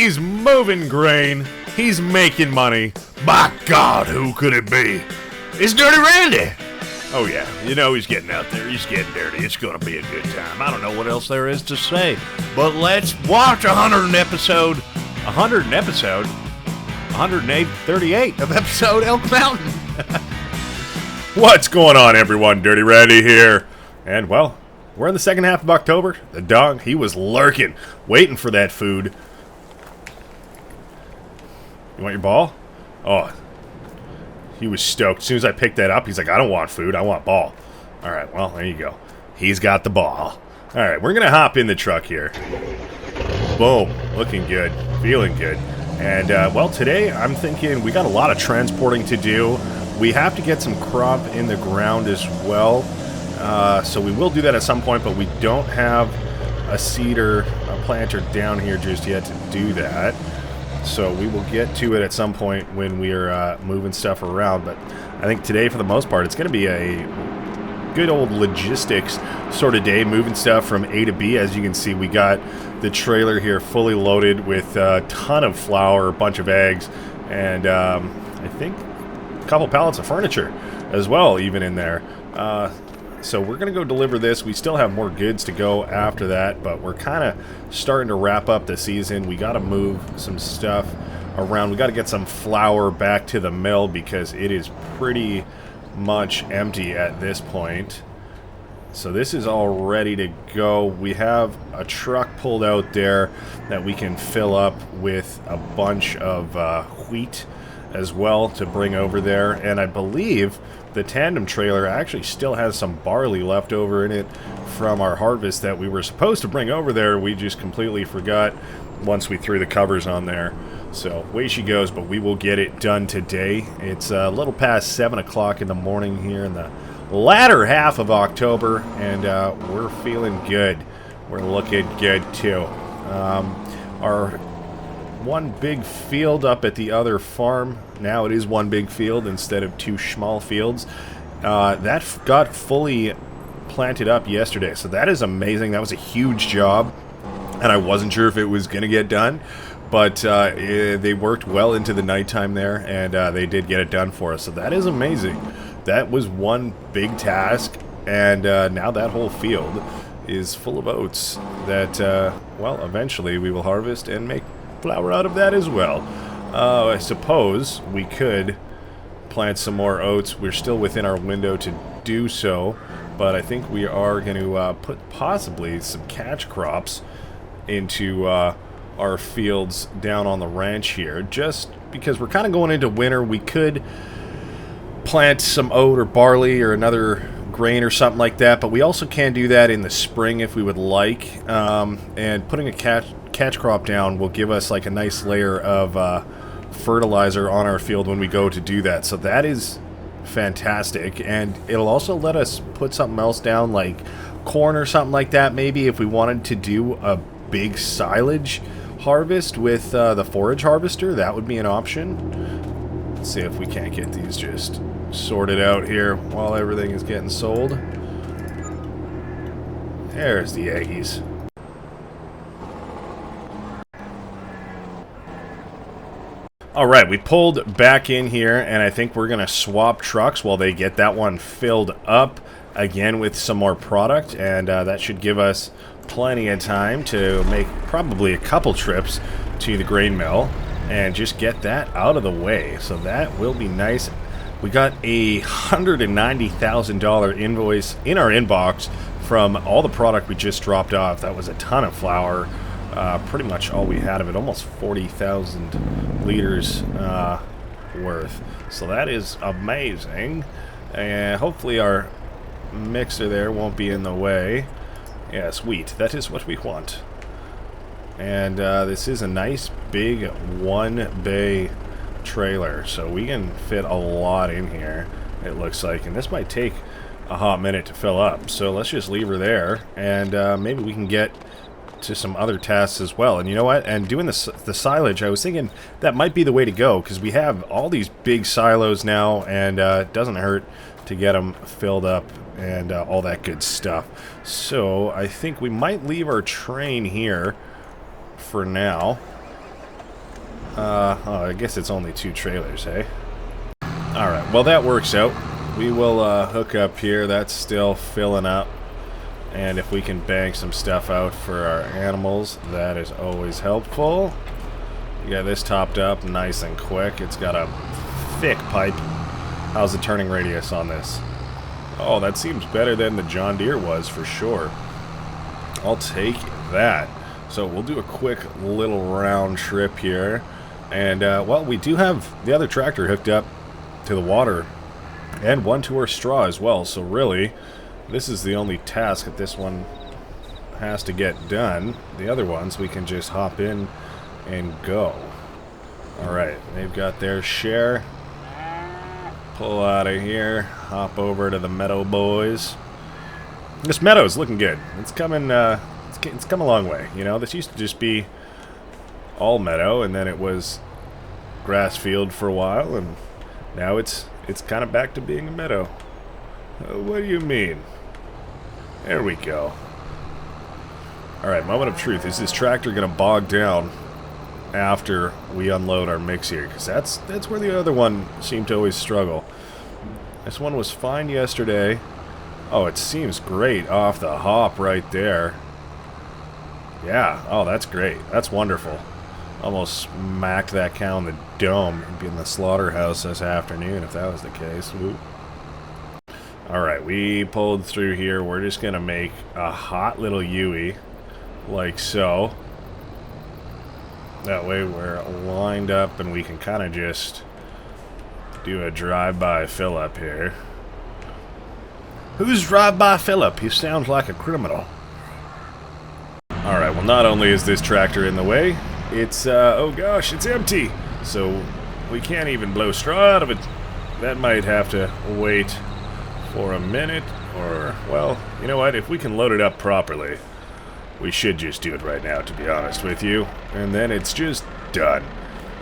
He's moving grain. He's making money. By God, who could it be? It's Dirty Randy. Oh yeah, you know he's getting out there. He's getting dirty. It's going to be a good time. I don't know what else there is to say. But let's watch 138 of episode Elk Mountain. What's going on, everyone? Dirty Randy here. And, well, we're in the second half of October. The dog, he was lurking, waiting for that food. You want your ball? Oh, he was stoked. As soon as I picked that up, he's like, I don't want food, I want ball. All right, well, there you go. He's got the ball. All right, we're going to hop in the truck here. Boom. Looking good. Feeling good. And, well, today I'm thinking we got a lot of transporting to do. We have to get some crop in the ground as well. So we will do that at some point, but we don't have a seeder, a planter down here just yet to do that. So we will get to it at some point when we are moving stuff around. But I think today, for the most part, it's going to be a good old logistics sort of day, moving stuff from A to B. As you can see, we got the trailer here fully loaded with a ton of flour, a bunch of eggs, and I think a couple pallets of furniture as well, even in there. So we're going to go deliver this. We still have more goods to go after that, but we're kind of starting to wrap up the season. We got to move some stuff around. We got to get some flour back to the mill because it is pretty much empty at this point. So this is all ready to go. We have a truck pulled out there that we can fill up with a bunch of wheat as well to bring over there, and I believe the tandem trailer actually still has some barley left over in it from our harvest that we were supposed to bring over there. We just completely forgot once we threw the covers on there. So away she goes, but we will get it done today. It's a little past 7 o'clock in the morning here in the latter half of October, and we're feeling good. We're looking good too. Our one big field up at the other farm, now it is one big field instead of two small fields, that got fully planted up yesterday, so that is amazing. That was a huge job, and I wasn't sure if it was going to get done, but they worked well into the nighttime there, and they did get it done for us, so that is amazing. That was one big task, and now that whole field is full of oats that, well, eventually we will harvest and make flour out of that as well. I suppose we could plant some more oats. We're still within our window to do so, but I think we are going to put possibly some catch crops into our fields down on the ranch here, just because we're kind of going into winter. We could plant some oat or barley or another grain or something like that, but we also can do that in the spring if we would like, and putting a catch crop down will give us like a nice layer of fertilizer on our field when we go to do that. So that is fantastic, and it'll also let us put something else down like corn or something like that, maybe if we wanted to do a big silage harvest with the forage harvester. That would be an option. Let's see if we can't get these just sorted out here while everything is getting sold. There's the eggies. Alright, we pulled back in here, and I think we're going to swap trucks while they get that one filled up again with some more product, and that should give us plenty of time to make probably a couple trips to the grain mill and just get that out of the way. So that will be nice. We got a $190,000 invoice in our inbox from all the product we just dropped off. That was a ton of flour. Pretty much all we had of it, almost 40,000 liters worth. So that is amazing. And hopefully our mixer there won't be in the way. Yeah, sweet. That is what we want. And this is a nice big one bay trailer, so we can fit a lot in here, it looks like. And this might take a hot minute to fill up, so let's just leave her there, and maybe we can get to some other tasks as well. And you know what? And doing the silage, I was thinking that might be the way to go, because we have all these big silos now, and it doesn't hurt to get them filled up and all that good stuff. So I think we might leave our train here for now. Oh, I guess it's only 2 trailers, hey? Alright, well that works out. We will hook up here. That's still filling up. And if we can bang some stuff out for our animals, that is always helpful. Yeah, this topped up nice and quick. It's got a thick pipe. How's the turning radius on this? Oh, that seems better than the John Deere was for sure. I'll take that. So we'll do a quick little round trip here. And, well, we do have the other tractor hooked up to the water and one to our straw as well. So really, this is the only task that this one has to get done. The other ones we can just hop in and go. Alright, they've got their share. Pull out of here, hop over to the Meadow Boys. This meadow's looking good. It's coming, it's come a long way. You know, this used to just be all meadow, and then it was grass field for a while, and now it's kind of back to being a meadow. What do you mean? There we go. Alright, moment of truth. Is this tractor going to bog down after we unload our mix here? Because that's where the other one seemed to always struggle. This one was fine yesterday. Oh, it seems great off the hop right there. Yeah, oh, that's great. That's wonderful. Almost smacked that cow in the dome. He'd be in the slaughterhouse this afternoon if that was the case. Alright, we pulled through here. We're just going to make a hot little Yui, like so. That way we're lined up and we can kind of just do a drive-by fill-up here. Who's drive-by fill-up? He sounds like a criminal. Alright, well not only is this tractor in the way, it's, oh gosh, it's empty. So we can't even blow straw out of it. That might have to wait for a minute, or, well, you know what, if we can load it up properly, we should just do it right now, to be honest with you. And then it's just done.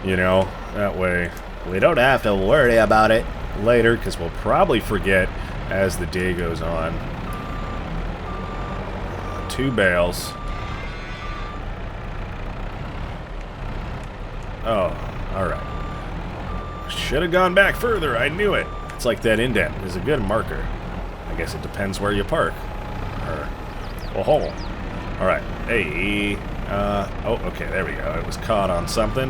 You know, that way we don't have to worry about it later, because we'll probably forget as the day goes on. 2 bales. Oh, alright. Should have gone back further, I knew it. It's like that indent is a good marker. I guess it depends where you park. Or, well, hold on. Alright, hey, oh, okay, there we go. It was caught on something.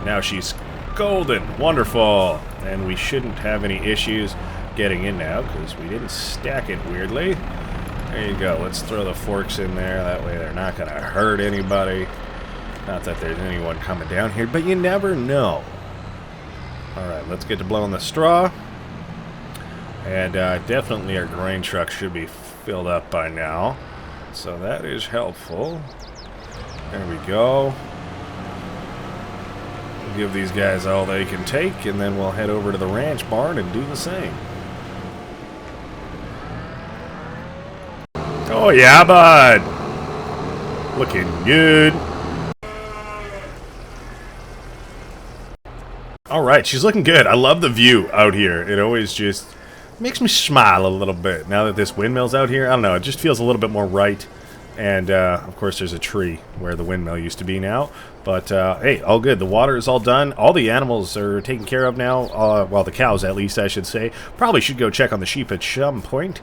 Now she's golden. Wonderful. And we shouldn't have any issues getting in now, because we didn't stack it weirdly. There you go. Let's throw the forks in there. That way they're not going to hurt anybody. Not that there's anyone coming down here, but you never know. Alright, let's get to blowing the straw. And definitely our grain truck should be filled up by now. So that is helpful. There we go. We'll give these guys all they can take, and then we'll head over to the ranch barn and do the same. Oh yeah, bud! Looking good. Alright, she's looking good. I love the view out here. It always just makes me smile a little bit. Now that this windmill's out here, I don't know, it just feels a little bit more right. And, of course, there's a tree where the windmill used to be now. But, hey, all good. The water is all done. All the animals are taken care of now. Well, the cows, at least, I should say. Probably should go check on the sheep at some point.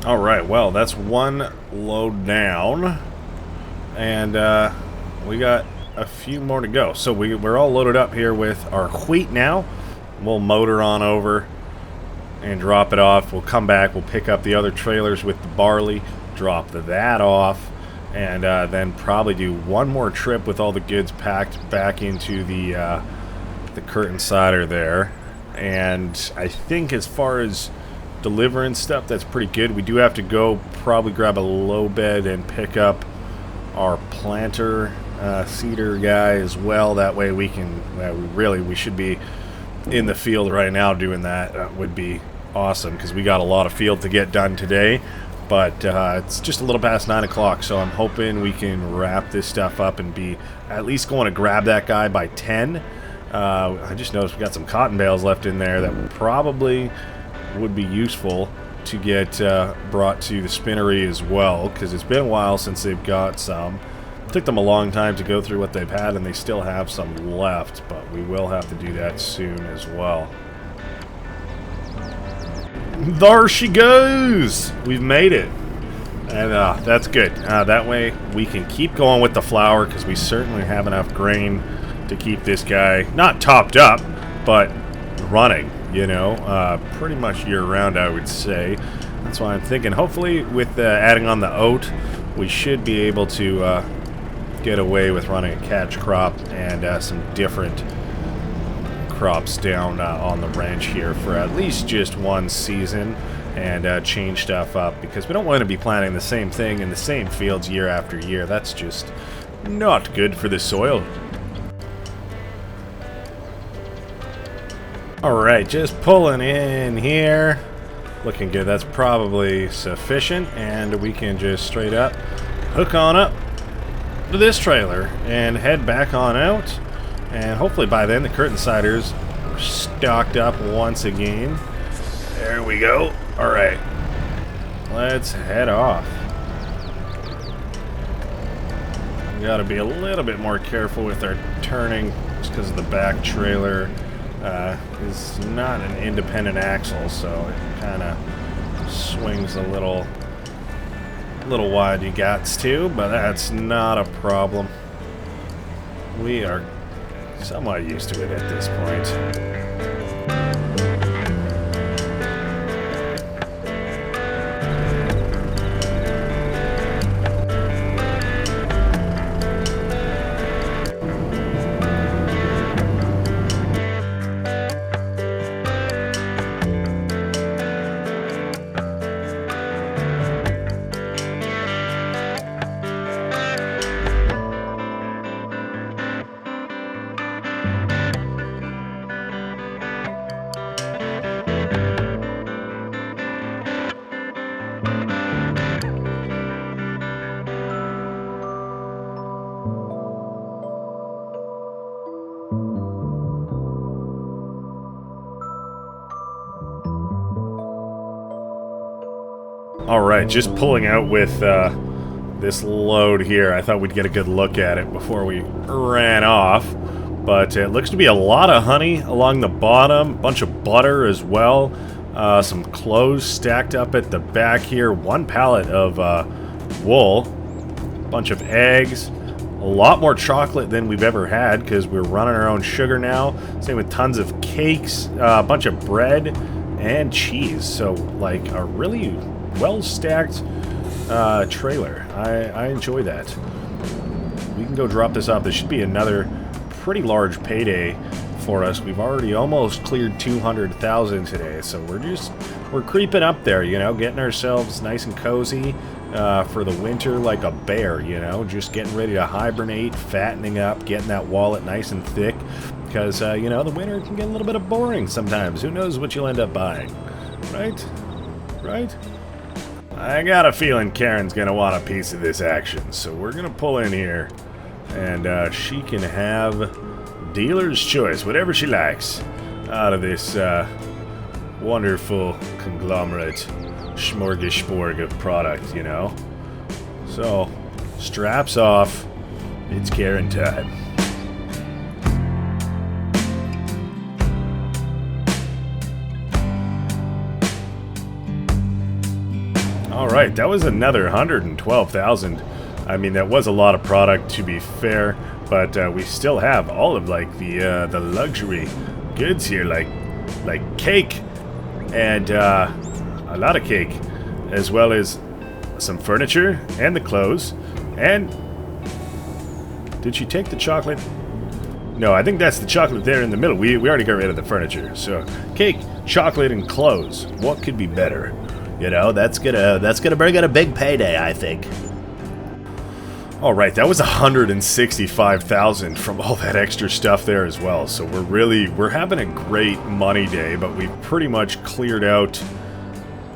Alright, well, that's one load down. And, we got a few more to go. So we're all loaded up here with our wheat now. We'll motor on over and drop it off. We'll come back. We'll pick up the other trailers with the barley, drop that off, and then probably do one more trip with all the goods packed back into the curtain cider there. And I think as far as delivering stuff, that's pretty good. We do have to go probably grab a low bed and pick up our planter cedar guy as well. That way we can, we should be in the field right now doing that. Would be awesome, because we got a lot of field to get done today. But it's just a little past 9 o'clock, so I'm hoping we can wrap this stuff up and be at least going to grab that guy by 10. I just noticed we got some cotton bales left in there that probably would be useful to get brought to the spinnery as well, because it's been a while since they've got some. It took them a long time to go through what they've had, and they still have some left, but we will have to do that soon as well. There she goes! We've made it. And that's good. That way we can keep going with the flour, because we certainly have enough grain to keep this guy not topped up, but running, you know, pretty much year-round, I would say. That's why I'm thinking, hopefully, with adding on the oat, we should be able to get away with running a catch crop and some different crops down on the ranch here for at least just one season, and change stuff up, because we don't want to be planting the same thing in the same fields year after year. That's just not good for the soil. Alright, just pulling in here. Looking good. That's probably sufficient, and we can just straight up hook on up to this trailer and head back on out. And hopefully by then the curtain siders are stocked up once again. There we go. Alright, let's head off. We gotta be a little bit more careful with our turning, just because the back trailer is not an independent axle, so it kind of swings a little wide, you gots to, but that's not a problem. We are somewhat used to it at this point. Alright, just pulling out with this load here. I thought we'd get a good look at it before we ran off. But it looks to be a lot of honey along the bottom, a bunch of butter as well. Some clothes stacked up at the back here. One pallet of wool, a bunch of eggs, a lot more chocolate than we've ever had because we're running our own sugar now. Same with tons of cakes, a bunch of bread, and cheese. So, like, a really well-stacked trailer. I enjoy that. We can go drop this off. This should be another pretty large payday for us. We've already almost cleared 200,000 today, so we're creeping up there, you know, getting ourselves nice and cozy for the winter like a bear, you know, just getting ready to hibernate, fattening up, getting that wallet nice and thick, because, you know, the winter can get a little bit of boring sometimes. Who knows what you'll end up buying, right? Right? I got a feeling Karen's going to want a piece of this action, so we're going to pull in here, and she can have dealer's choice, whatever she likes, out of this wonderful conglomerate smorgasbord of product, you know. So, straps off, it's Karen time. Alright, that was another 112,000. I mean, that was a lot of product, to be fair, but we still have all of, like, the luxury goods here, like cake, and a lot of cake, as well as some furniture, and the clothes, and... Did she take the chocolate? No, I think that's the chocolate there in the middle. We already got rid of the furniture, so cake, chocolate, and clothes. What could be better? You know, that's gonna bring in a big payday, I think. Alright, that was 165,000 from all that extra stuff there as well. So we're having a great money day, but we've pretty much cleared out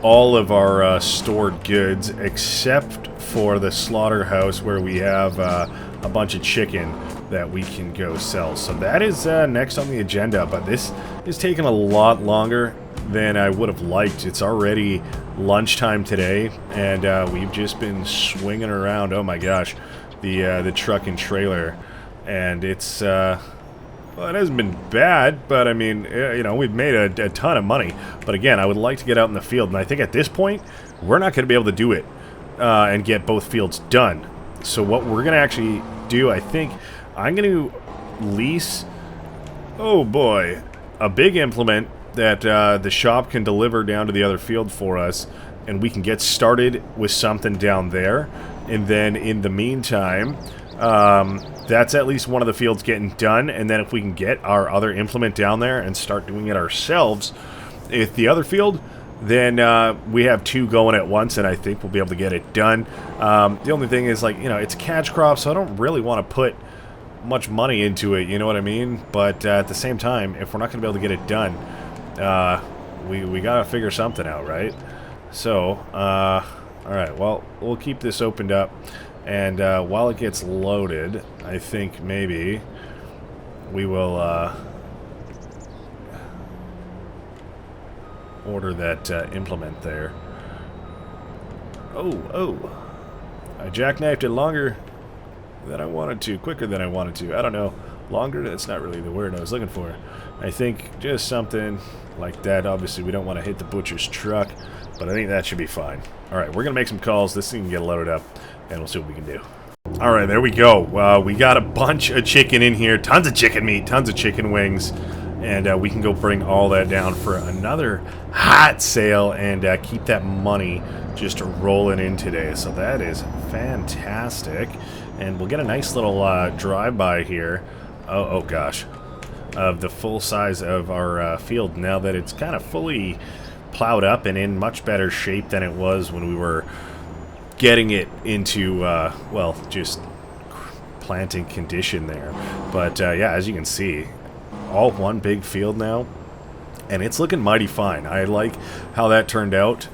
all of our stored goods except for the slaughterhouse where we have a bunch of chicken that we can go sell. So that is next on the agenda, but this is taking a lot longer than I would have liked. It's already lunchtime today, and we've just been swinging around. Oh my gosh, the truck and trailer, and it's well, it hasn't been bad, but I mean, you know, we've made a ton of money. But again, I would like to get out in the field, and I think at this point, we're not going to be able to do it and get both fields done. So what we're going to actually do, I think, I'm going to lease, oh boy, a big implement that the shop can deliver down to the other field for us, and we can get started with something down there. And then in the meantime, that's at least one of the fields getting done, and then if we can get our other implement down there and start doing it ourselves with the other field, then we have two going at once, and I think we'll be able to get it done. The only thing is, like, you know, it's a catch crop, so I don't really want to put much money into it, you know what I mean? But at the same time, if we're not going to be able to get it done, we got to figure something out, right? So, alright, well, we'll keep this opened up. And while it gets loaded, I think maybe we will order that implement there. Oh, I jackknifed it longer than I wanted to, quicker than I wanted to. I don't know, longer, that's not really the word I was looking for. I think just something like that. Obviously, we don't want to hit the butcher's truck, but I think that should be fine. Alright, we're going to make some calls. This thing can get loaded up, and we'll see what we can do. Alright, there we go. We got a bunch of chicken in here. Tons of chicken meat, tons of chicken wings. And we can go bring all that down for another hot sale and keep that money just rolling in today. So that is fantastic. And we'll get a nice little drive-by here. Oh gosh. Of the full size of our field now that it's kind of fully plowed up and in much better shape than it was when we were getting it into, well, just planting condition there. But yeah, as you can see, all one big field now, and it's looking mighty fine. I like how that turned out,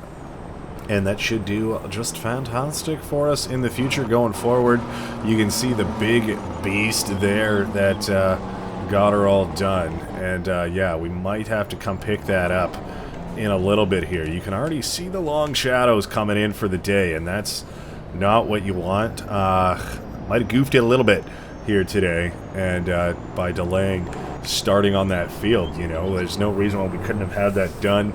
and that should do just fantastic for us in the future going forward. You can see the big beast there that got her all done, and yeah, we might have to come pick that up in a little bit here. You can already see the long shadows coming in for the day, and that's not what you want. Might have goofed it a little bit here today, and by delaying starting on that field, you know, there's no reason why we couldn't have had that done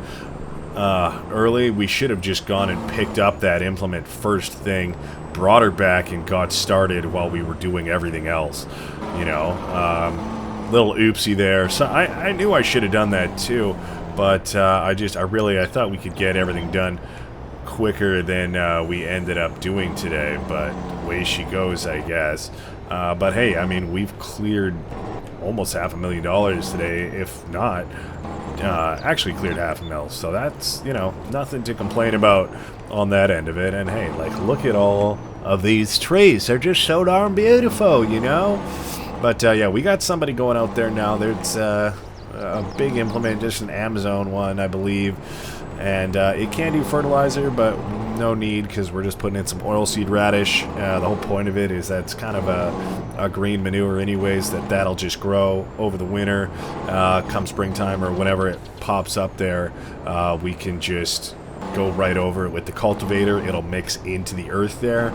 early. We should have just gone and picked up that implement first thing, brought her back, and got started while we were doing everything else, you know. Little oopsie there. So I knew I should have done that too, but I thought we could get everything done quicker than we ended up doing today, but way she goes, I guess. But hey, I mean, we've cleared almost $500,000 today, if not actually cleared $500,000, so that's, you know, nothing to complain about on that end of it. And hey, like, look at all of these trees, they're just so darn beautiful, you know. But yeah, we got somebody going out there now. There's a big implement, just an Amazon one, I believe, and it can do fertilizer, but no need, because we're just putting in some oilseed radish. The whole point of it is that's kind of a green manure anyways, that'll just grow over the winter. Come springtime or whenever it pops up there, we can just go right over it with the cultivator. It'll mix into the earth there,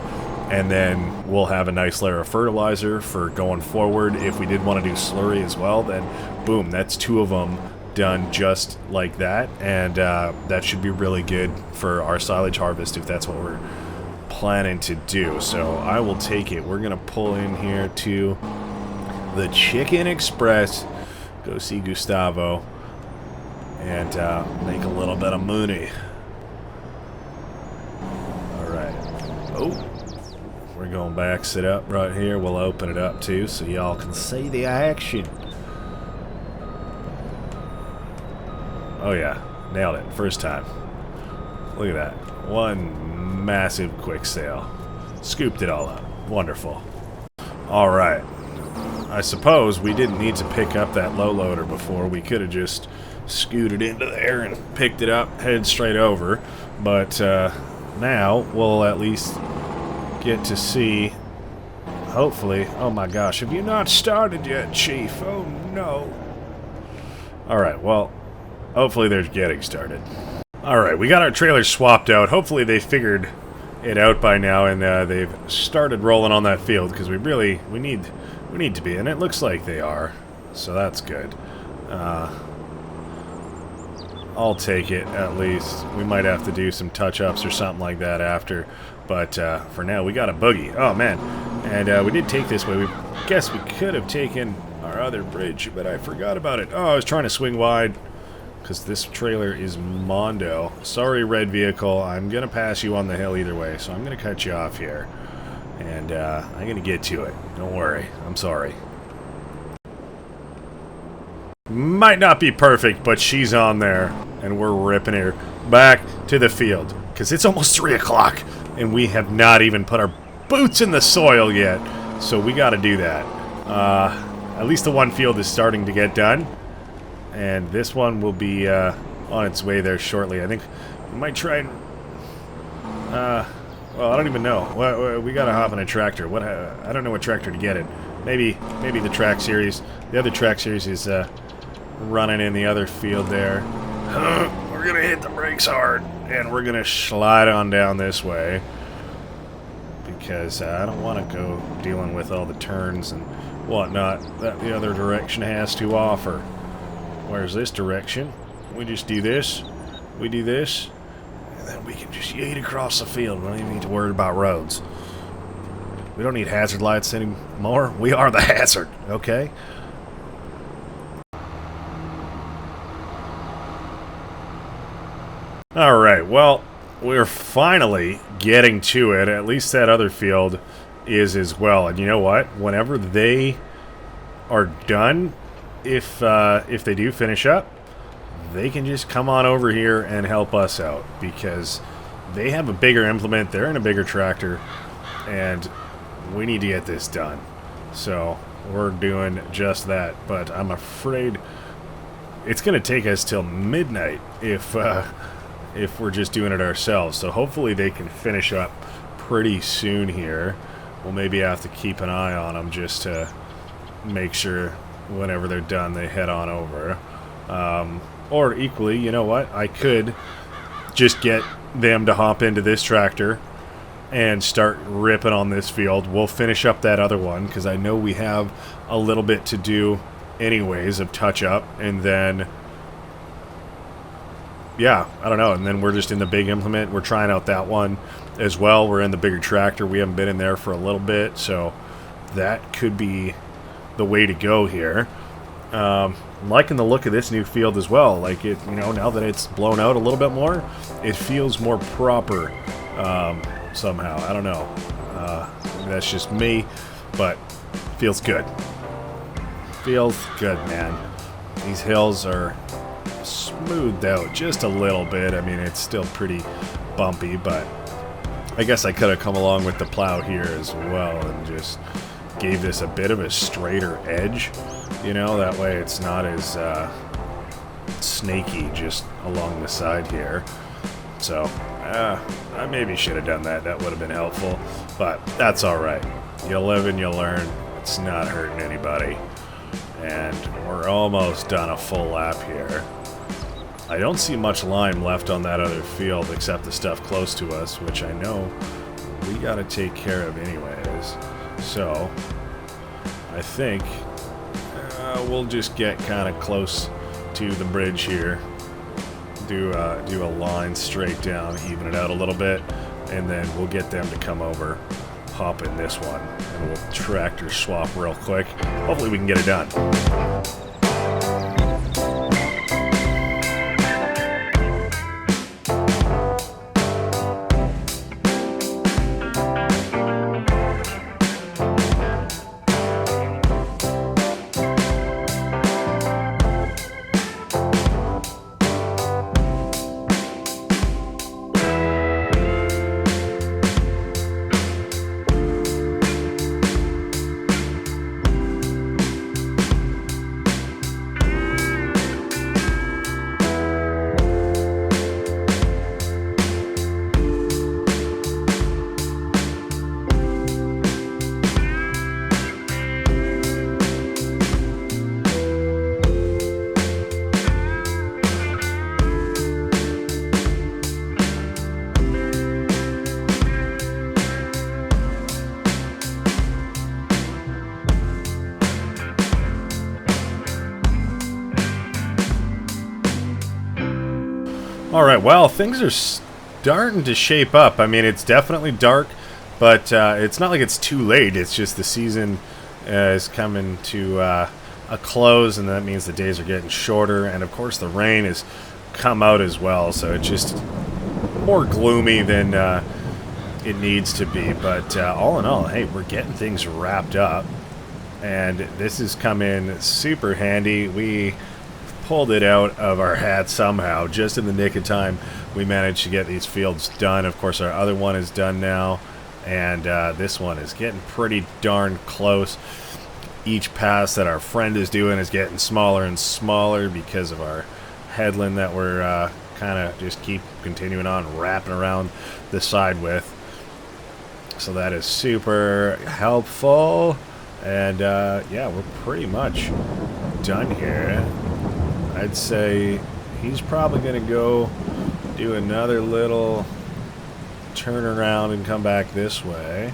and then we'll have a nice layer of fertilizer for going forward. If we did want to do slurry as well, then boom, that's two of them done just like that, and that should be really good for our silage harvest if that's what we're planning to do. So I will take it. We're gonna pull in here to the Chicken Express, go see Gustavo, and make a little bit of money. Alright. Oh, we're going back, sit up right here. We'll open it up too so y'all can see the action. Oh yeah, nailed it, first time. Look at that, one massive quick sale. Scooped it all up, wonderful. Alright, I suppose we didn't need to pick up that low loader before. We could have just scooted into there and picked it up, headed straight over. But now we'll at least get to see, hopefully. Oh my gosh, have you not started yet, Chief? Oh no. Alright, well, Hopefully they're getting started. Alright, we got our trailers swapped out. Hopefully they figured it out by now and they've started rolling on that field, because we need to be, and it looks like they are. So that's good. I'll take it, at least. We might have to do some touch-ups or something like that after. But for now, we got a boogie. Oh, man. And we did take this way. We guess we could have taken our other bridge, but I forgot about it. Oh, I was trying to swing wide, because this trailer is Mondo. Sorry, red vehicle. I'm going to pass you on the hill either way, so I'm going to cut you off here. And I'm going to get to it. Don't worry. I'm sorry. Might not be perfect, but she's on there, and we're ripping her back to the field, because it's almost 3 o'clock, and we have not even put our boots in the soil yet, so we got to do that. At least the one field is starting to get done, and this one will be on its way there shortly. I think we might try and... well, I don't even know. We got to hop on a tractor. I don't know what tractor to get in. Maybe the track series. The other track series is... running in the other field there. We're gonna hit the brakes hard, and we're gonna slide on down this way, because I don't want to go dealing with all the turns and whatnot that the other direction has to offer. Where's this direction? We just do this, we do this, and then we can just yeet across the field. We don't even need to worry about roads. We don't need hazard lights anymore. We are the hazard, okay? Alright, well, we're finally getting to it. At least that other field is as well. And you know what? Whenever they are done, if they do finish up, they can just come on over here and help us out, because they have a bigger implement, they're in a bigger tractor, and we need to get this done. So we're doing just that, but I'm afraid it's going to take us till midnight if we're just doing it ourselves. So hopefully they can finish up pretty soon here. We'll maybe have to keep an eye on them just to make sure whenever they're done they head on over. Or equally, you know what? I could just get them to hop into this tractor and start ripping on this field. We'll finish up that other one, because I know we have a little bit to do anyways of touch-up, and then... yeah, I don't know, and then we're just in the big implement. We're trying out that one as well. We're in the bigger tractor. We haven't been in there for a little bit, so that could be the way to go here. I'm liking the look of this new field as well. Like, it, you know, now that it's blown out a little bit more, it feels more proper somehow. I don't know. That's just me, but feels good. Feels good, man. These hills are smoothed out just a little bit. I mean, it's still pretty bumpy, but I guess I could have come along with the plow here as well and just gave this a bit of a straighter edge, you know, that way it's not as snaky just along the side here. So I maybe should have done that. That would have been helpful, but that's alright. You live and you learn. It's not hurting anybody. And we're almost done a full lap here. I don't see much lime left on that other field except the stuff close to us, which I know we got to take care of anyways. So I think we'll just get kind of close to the bridge here, do a line straight down, even it out a little bit, and then we'll get them to come over, hop in this one, and we'll tractor swap real quick. Hopefully we can get it done. Alright, well, things are starting to shape up. I mean, it's definitely dark, but it's not like it's too late. It's just the season is coming to a close, and that means the days are getting shorter, and of course the rain has come out as well, so it's just more gloomy than it needs to be. But all in all, hey, we're getting things wrapped up, and this has come in super handy. We pulled it out of our hat somehow, just in the nick of time. We managed to get these fields done. Of course, our other one is done now, and this one is getting pretty darn close. Each pass that our friend is doing is getting smaller and smaller because of our headland that we're kind of just keep continuing on wrapping around the side with. So that is super helpful, and yeah, we're pretty much done here. I'd say he's probably going to go do another little turn around and come back this way.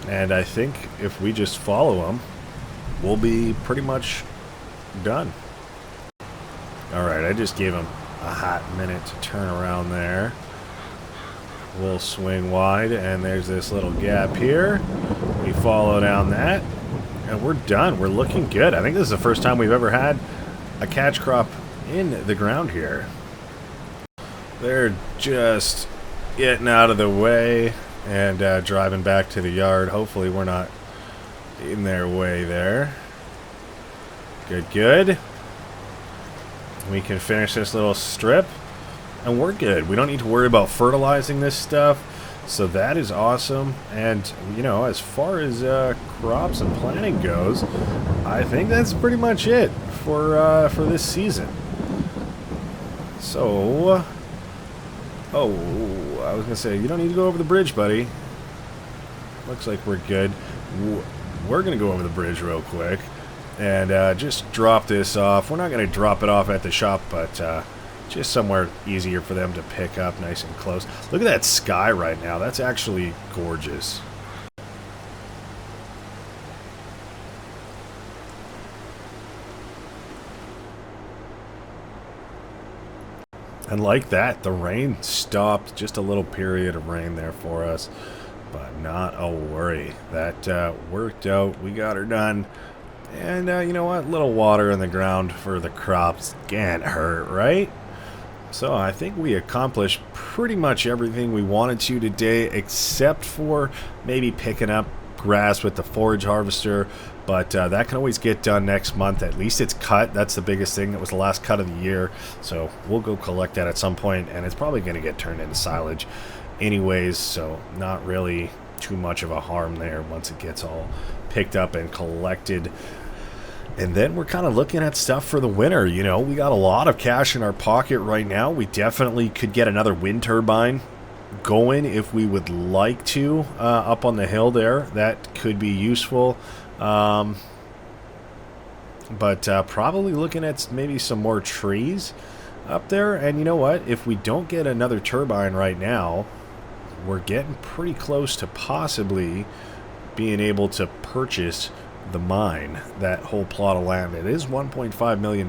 And I think if we just follow him, we'll be pretty much done. Alright, I just gave him a hot minute to turn around there. We'll swing wide, and there's this little gap here. We follow down that, and we're done. We're looking good. I think this is the first time we've ever had a catch crop in the ground here. They're just getting out of the way and driving back to the yard. Hopefully we're not in their way there. Good, good. We can finish this little strip, and we're good. We don't need to worry about fertilizing this stuff, so that is awesome. And, you know, as far as crops and planting goes, I think that's pretty much it for this season. So, oh, I was gonna say, you don't need to go over the bridge, buddy. Looks like we're good. We're gonna go over the bridge real quick and just drop this off. We're not gonna drop it off at the shop, but just somewhere easier for them to pick up, nice and close. Look at that sky right now. That's actually gorgeous. And like that, the rain stopped. Just a little period of rain there for us, but not a worry. That worked out. We got her done. And you know what? Little water in the ground for the crops can't hurt, right? So I think we accomplished pretty much everything we wanted to today, except for maybe picking up grass with the forage harvester. But that can always get done next month. At least it's cut. That's the biggest thing. That was the last cut of the year. So we'll go collect that at some point, and it's probably going to get turned into silage anyways. So not really too much of a harm there once it gets all picked up and collected. And then we're kind of looking at stuff for the winter. You know, we got a lot of cash in our pocket right now. We definitely could get another wind turbine going if we would like to up on the hill there. That could be useful. But probably looking at maybe some more trees up there. And you know what? If we don't get another turbine right now, we're getting pretty close to possibly being able to purchase the mine, that whole plot of land. It is $1.5 million,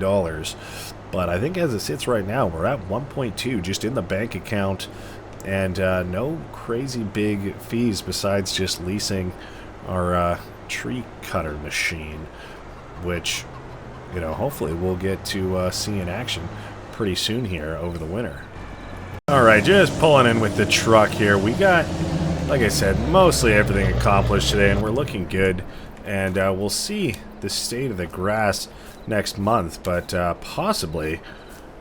but I think as it sits right now, we're at 1.2 just in the bank account, and no crazy big fees besides just leasing our tree cutter machine, which, you know, hopefully we'll get to see in action pretty soon here over the winter. Alright, just pulling in with the truck here. We got, like I said, mostly everything accomplished today, and we're looking good. And we'll see the state of the grass next month, but possibly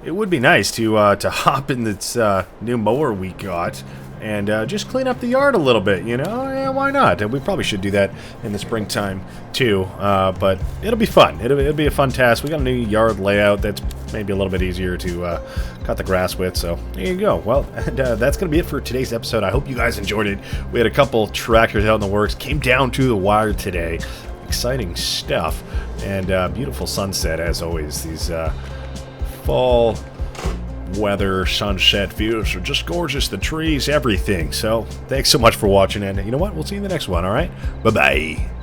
it would be nice to hop in this new mower we got and just clean up the yard a little bit, you know? Yeah, why not? And we probably should do that in the springtime too, but it'll be fun. It'll be a fun task. We got a new yard layout that's maybe a little bit easier to cut the grass with, so there you go. Well, and that's going to be it for today's episode. I hope you guys enjoyed it. We had a couple tractors out in the works, came down to the wire today. Exciting stuff, and beautiful sunset as always. These fall weather sunset views are just gorgeous. The trees, everything. So thanks so much for watching, and you know what? We'll see you in the next one, all right? Bye-bye.